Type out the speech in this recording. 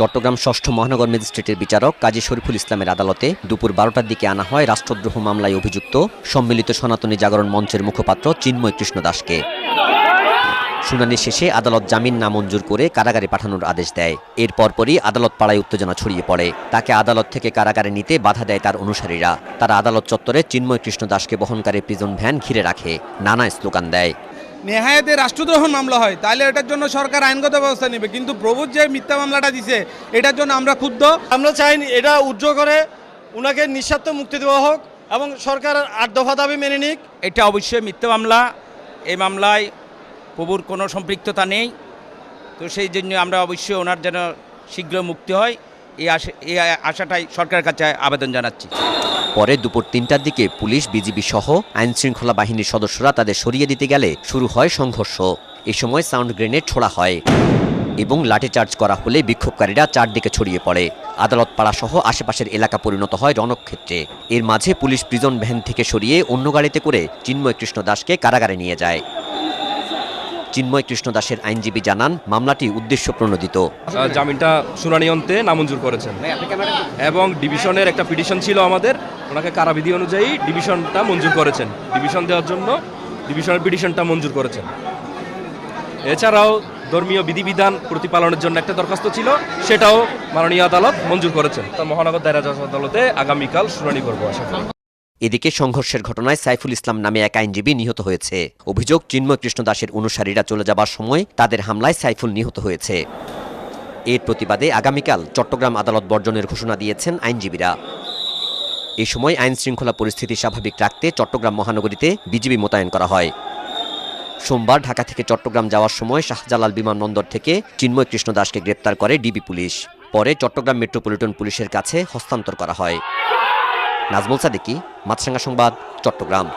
চট্টগ্রাম ষষ্ঠ মহানগর ম্যাজিস্ট্রেটের বিচারক কাজী শরীফুল ইসলামের আদালতে দুপুর ১২টার দিকে আনা হয় রাষ্ট্রদ্রোহ মামলায় অভিযুক্ত সম্মিলিত সনাতনী জাগরণ মঞ্চের মুখপাত্র চিন্ময় কৃষ্ণ দাসকে। শুনানি শেষে আদালত জামিন নামঞ্জুর করে কারাগারে পাঠানোর আদেশ দেয়। এর পরপরই আদালত পাড়ায় উত্তেজনা ছড়িয়ে পড়ে। তাকে আদালত থেকে কারাগারে নিতে বাধা দেয় তার অনুসারীরা। তারা আদালত চত্বরে চিন্ময় কৃষ্ণ দাসকে বহনকারী প্রিজন ভ্যান ঘিরে রাখে, নানা স্লোগান দেয়। নেহায়েতে রাষ্ট্রদ্রোহ মামলা হয় তাহলে এটার জন্য সরকার আইনগত ব্যবস্থা নেবে, কিন্তু প্রভুর যে মিথ্যা মামলাটা দিছে এটার জন্য আমরা ক্ষুব্ধ। আমরা চাই এটা উজ্জ্ব করে উনাকে নিঃস্বার্থ মুক্তি দেওয়া হোক এবং সরকার ৮ দফা দাবি মেনে নিক। এটা অবশ্যই মিথ্যা মামলা, এই মামলায় প্রভুর কোনো সম্পৃক্ততা নেই। তো সেই জন্য আমরা অবশ্যই ওনার যেন শীঘ্র মুক্তি হয় এই আশাটাই সরকারের কাছে আবেদন জানাচ্ছি। পরে দুপুর ৩টার দিকে পুলিশ, বিজিবি সহ আইনশৃঙ্খলা বাহিনীর সদস্যরা তাদের সরিয়ে দিতে গেলে শুরু হয় সংঘর্ষ। এ সময় সাউন্ড গ্রেনেড ছোড়া হয় এবং লাঠিচার্জ করা হলে বিক্ষোভকারীরা চারদিকে ছড়িয়ে পড়ে। আদালত পাড়া সহ আশেপাশের এলাকা পরিণত হয় রণক্ষেত্রে। এর মাঝে পুলিশ প্রিজন ভ্যান থেকে সরিয়ে অন্য গাড়িতে করে চিন্ময় কৃষ্ণ দাসকে কারাগারে নিয়ে যায়। চিন্ময় কৃষ্ণ দাসের আইনজীবী জানান, মামলাটি উদ্দেশ্য প্রণোদিত। জামিনটা শুনানি অন্তে নামঞ্জুর করেছেন এবং ডিভিশনের একটা পিটিশন ছিল আমাদের, ওনাকে কারাবিধি অনুযায়ী ডিভিশনটা মঞ্জুর করেছেন। ডিভিশন দেওয়ার জন্য ডিভিশনের পিটিশনটা মঞ্জুর করেছেন। এছাড়াও ধর্মীয় বিধিবিধান প্রতিপালনের জন্য একটা দরখাস্ত ছিল, সেটাও মাননীয় আদালত মঞ্জুর করেছেন। তা মহানগর দায়রা জজ আদালতে আগামীকাল শুনানি করবো আশা করি। এদিকে সংঘর্ষের ঘটনায় সাইফুল ইসলাম নামে এক আইনজীবী নিহত হয়েছে। অভিযোগ, চিন্ময় কৃষ্ণ দাসের অনুসারীরা চলে যাবার সময় তাদের হামলায় সাইফুল নিহত হয়েছে। এর প্রতিবাদে আগামীকাল চট্টগ্রাম আদালত বর্জনের ঘোষণা দিয়েছেন আইনজীবীরা। এ সময় আইন শৃঙ্খলা পরিস্থিতি স্বাভাবিক রাখতে চট্টগ্রাম মহানগরীতে বিজিবি মোতায়েন করা হয়। সোমবার ঢাকা থেকে চট্টগ্রাম যাওয়ার সময় শাহজালাল বিমানবন্দর থেকে চিন্ময় কৃষ্ণ দাসকে গ্রেপ্তার করে ডিবি পুলিশ। পরে চট্টগ্রাম মেট্রোপলিটন পুলিশের কাছে হস্তান্তর করা হয়। নাজমুল সাদিকি, মাছরাঙ্গা সংবাদ, চট্টগ্রাম।